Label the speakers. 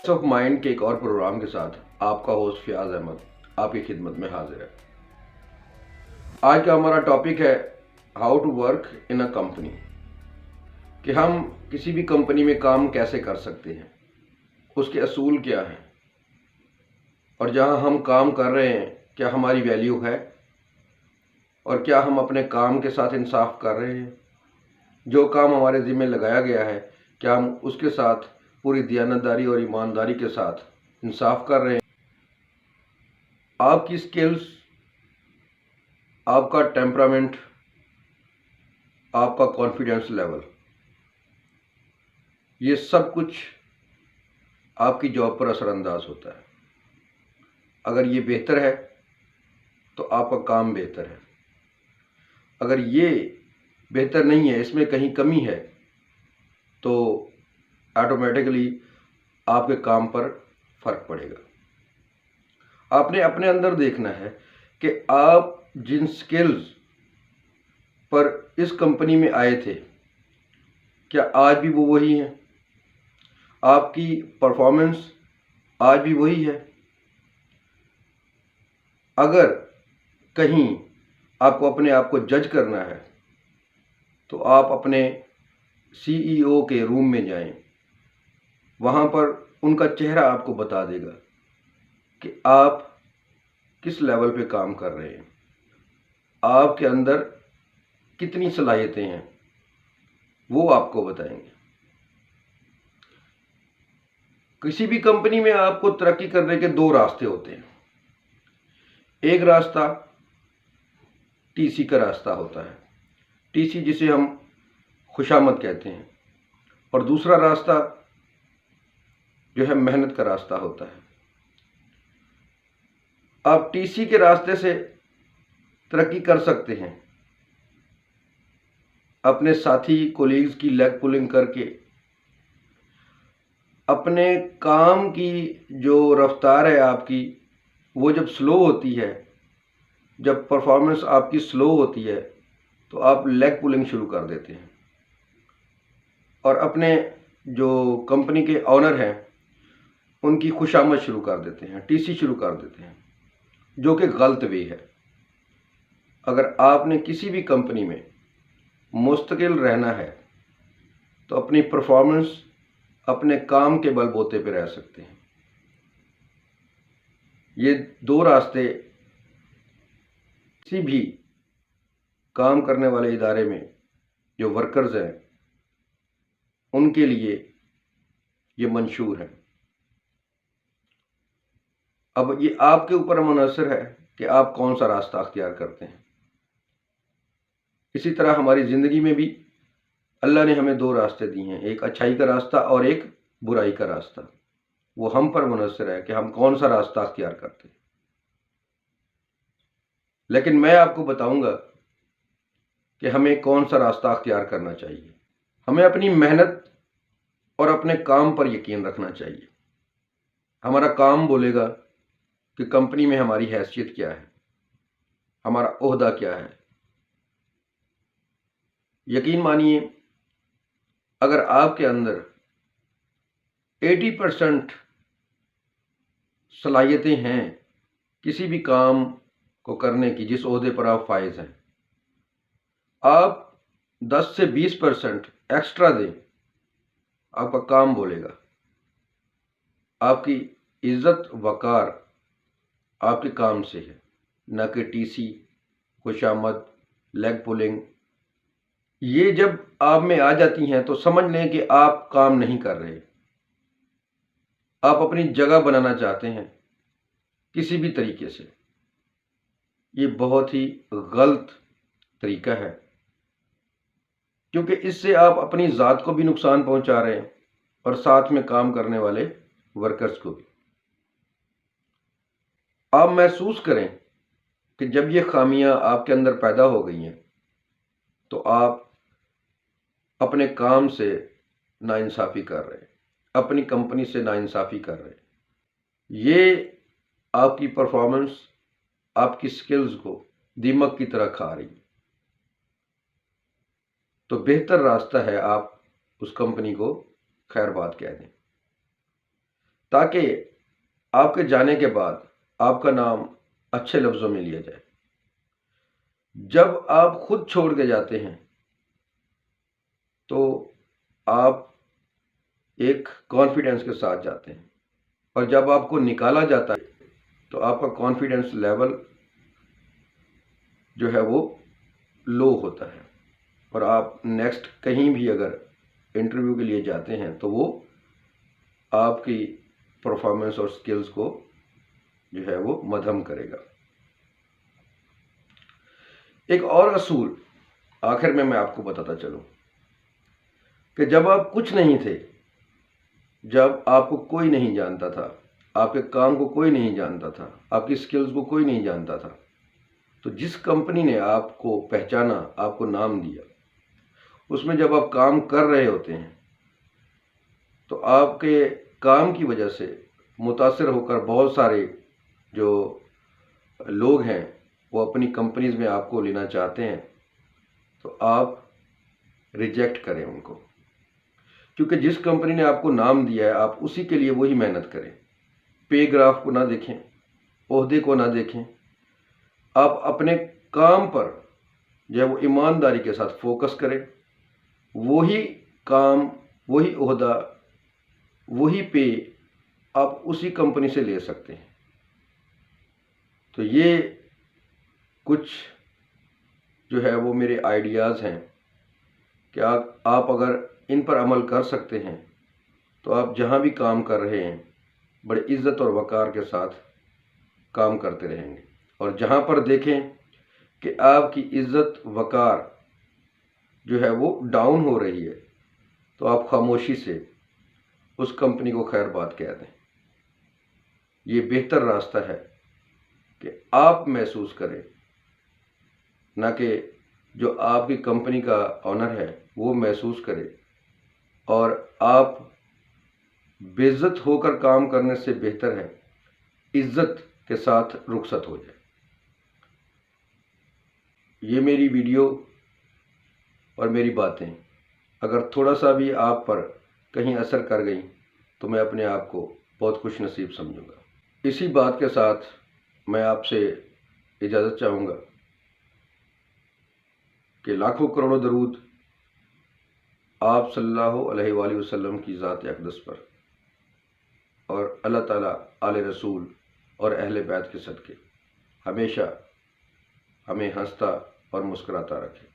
Speaker 1: Piece of mind کے ایک اور پروگرام کے ساتھ آپ کا ہوسٹ فیاض احمد آپ کی خدمت میں حاضر ہے۔ آج کا ہمارا ٹاپک ہے how to work in a company, کہ ہم کسی بھی کمپنی میں کام کیسے کر سکتے ہیں، اس کے اصول کیا ہیں، اور جہاں ہم کام کر رہے ہیں کیا ہماری ویلیو ہے، اور کیا ہم اپنے کام کے ساتھ انصاف کر رہے ہیں، جو کام ہمارے ذمہ لگایا گیا ہے کیا ہم اس کے ساتھ پوری دیانتداری اور ایمانداری کے ساتھ انصاف کر رہے ہیں۔ آپ کی سکلز، آپ کا ٹیمپرامنٹ، آپ کا کانفیڈنس لیول، یہ سب کچھ آپ کی جاب پر اثر انداز ہوتا ہے۔ اگر یہ بہتر ہے تو آپ کا کام بہتر ہے، اگر یہ بہتر نہیں ہے، اس میں کہیں کمی ہے، تو آٹومیٹکلی آپ کے کام پر فرق پڑے گا۔ آپ نے اپنے اندر دیکھنا ہے کہ آپ جن سکلز پر اس کمپنی میں آئے تھے کیا آج بھی وہ وہی ہیں، آپ کی پرفارمنس آج بھی وہی ہے۔ اگر کہیں آپ کو اپنے آپ کو جج کرنا ہے تو آپ اپنے CEO کے روم میں جائیں، وہاں پر ان کا چہرہ آپ کو بتا دے گا کہ آپ کس لیول پہ کام کر رہے ہیں، آپ کے اندر کتنی صلاحیتیں ہیں، وہ آپ کو بتائیں گے۔ کسی بھی کمپنی میں آپ کو ترقی کرنے کے دو راستے ہوتے ہیں۔ ایک راستہ TC کا راستہ ہوتا ہے، TC جسے ہم خوشامد کہتے ہیں، اور دوسرا راستہ جو ہے محنت کا راستہ ہوتا ہے۔ آپ TC کے راستے سے ترقی کر سکتے ہیں، اپنے ساتھی کولیگز کی لیگ پولنگ کر کے، اپنے کام کی جو رفتار ہے آپ کی وہ جب سلو ہوتی ہے، جب پرفارمنس آپ کی سلو ہوتی ہے تو آپ لیگ پولنگ شروع کر دیتے ہیں، اور اپنے جو کمپنی کے آنر ہیں ان کی خوشامد شروع کر دیتے ہیں، TC شروع کر دیتے ہیں، جو کہ غلط وے ہے۔ اگر آپ نے کسی بھی کمپنی میں مستقل رہنا ہے تو اپنی پرفارمنس اپنے کام کے بل بوتے پہ رہ سکتے ہیں۔ یہ دو راستے کسی بھی کام کرنے والے ادارے میں جو ورکرز ہیں ان کے لیے یہ منشور ہے۔ اب یہ آپ کے اوپر منحصر ہے کہ آپ کون سا راستہ اختیار کرتے ہیں۔ اسی طرح ہماری زندگی میں بھی اللہ نے ہمیں دو راستے دیے ہیں، ایک اچھائی کا راستہ اور ایک برائی کا راستہ۔ وہ ہم پر منحصر ہے کہ ہم کون سا راستہ اختیار کرتے ہیں۔ لیکن میں آپ کو بتاؤں گا کہ ہمیں کون سا راستہ اختیار کرنا چاہیے۔ ہمیں اپنی محنت اور اپنے کام پر یقین رکھنا چاہیے۔ ہمارا کام بولے گا کہ کمپنی میں ہماری حیثیت کیا ہے، ہمارا عہدہ کیا ہے۔ یقین مانیے اگر آپ کے اندر 80% صلاحیتیں ہیں کسی بھی کام کو کرنے کی جس عہدے پر آپ فائز ہیں، آپ 10 سے 20% ایکسٹرا دیں، آپ کا کام بولے گا۔ آپ کی عزت وقار آپ کے کام سے ہے، نہ کہ TC، خوشامد، لیگ پولنگ۔ یہ جب آپ میں آ جاتی ہیں تو سمجھ لیں کہ آپ کام نہیں کر رہے، آپ اپنی جگہ بنانا چاہتے ہیں کسی بھی طریقے سے۔ یہ بہت ہی غلط طریقہ ہے، کیونکہ اس سے آپ اپنی ذات کو بھی نقصان پہنچا رہے ہیں اور ساتھ میں کام کرنے والے ورکرز کو بھی۔ آپ محسوس کریں کہ جب یہ خامیاں آپ کے اندر پیدا ہو گئی ہیں تو آپ اپنے کام سے ناانصافی کر رہے ہیں، اپنی کمپنی سے ناانصافی کر رہے ہیں۔ یہ آپ کی پرفارمنس، آپ کی سکلز کو دیمک کی طرح کھا رہی ہے۔ تو بہتر راستہ ہے آپ اس کمپنی کو خیر بات کہہ دیں۔ تاکہ آپ کے جانے کے بعد آپ کا نام اچھے لفظوں میں لیا جائے۔ جب آپ خود چھوڑ کے جاتے ہیں تو آپ ایک کانفیڈنس کے ساتھ جاتے ہیں، اور جب آپ کو نکالا جاتا ہے تو آپ کا کانفیڈنس لیول جو ہے وہ لو ہوتا ہے، اور آپ نیکسٹ کہیں بھی اگر انٹرویو کے لیے جاتے ہیں تو وہ آپ کی پرفارمنس اور سکلز کو جو ہے وہ مدھم کرے گا۔ ایک اور اصول آخر میں آپ کو بتاتا چلوں کہ جب آپ کچھ نہیں تھے، جب آپ کو کوئی نہیں جانتا تھا، آپ کے کام کو کوئی نہیں جانتا تھا، آپ کی سکلز کو کوئی نہیں جانتا تھا، تو جس کمپنی نے آپ کو پہچانا، آپ کو نام دیا، اس میں جب آپ کام کر رہے ہوتے ہیں تو آپ کے کام کی وجہ سے متاثر ہو کر بہت سارے جو لوگ ہیں وہ اپنی کمپنیز میں آپ کو لینا چاہتے ہیں، تو آپ ریجیکٹ کریں ان کو، کیونکہ جس کمپنی نے آپ کو نام دیا ہے آپ اسی کے لیے وہی محنت کریں۔ پے گراف کو نہ دیکھیں، عہدے کو نہ دیکھیں، آپ اپنے کام پر جو ہے وہ ایمانداری کے ساتھ فوکس کریں، وہی کام، وہی عہدہ، وہی پے آپ اسی کمپنی سے لے سکتے ہیں۔ تو یہ کچھ جو ہے وہ میرے آئیڈیاز ہیں کہ آپ اگر ان پر عمل کر سکتے ہیں تو آپ جہاں بھی کام کر رہے ہیں بڑے عزت اور وقار کے ساتھ کام کرتے رہیں گے، اور جہاں پر دیکھیں کہ آپ کی عزت وقار جو ہے وہ ڈاؤن ہو رہی ہے تو آپ خاموشی سے اس کمپنی کو خیر بات کہہ دیں۔ یہ بہتر راستہ ہے کہ آپ محسوس کریں، نہ کہ جو آپ کی کمپنی کا آنر ہے وہ محسوس کرے، اور آپ بے عزت ہو کر کام کرنے سے بہتر ہے عزت کے ساتھ رخصت ہو جائے۔ یہ میری ویڈیو اور میری باتیں اگر تھوڑا سا بھی آپ پر کہیں اثر کر گئیں تو میں اپنے آپ کو بہت خوش نصیب سمجھوں گا۔ اسی بات کے ساتھ میں آپ سے اجازت چاہوں گا کہ لاکھوں کروڑوں درود آپ صلی اللہ علیہ وآلہ وسلم کی ذات اقدس پر، اور اللہ تعالیٰ آل رسول اور اہل بیت کے صدقے ہمیشہ ہمیں ہنستا اور مسکراتا رکھے۔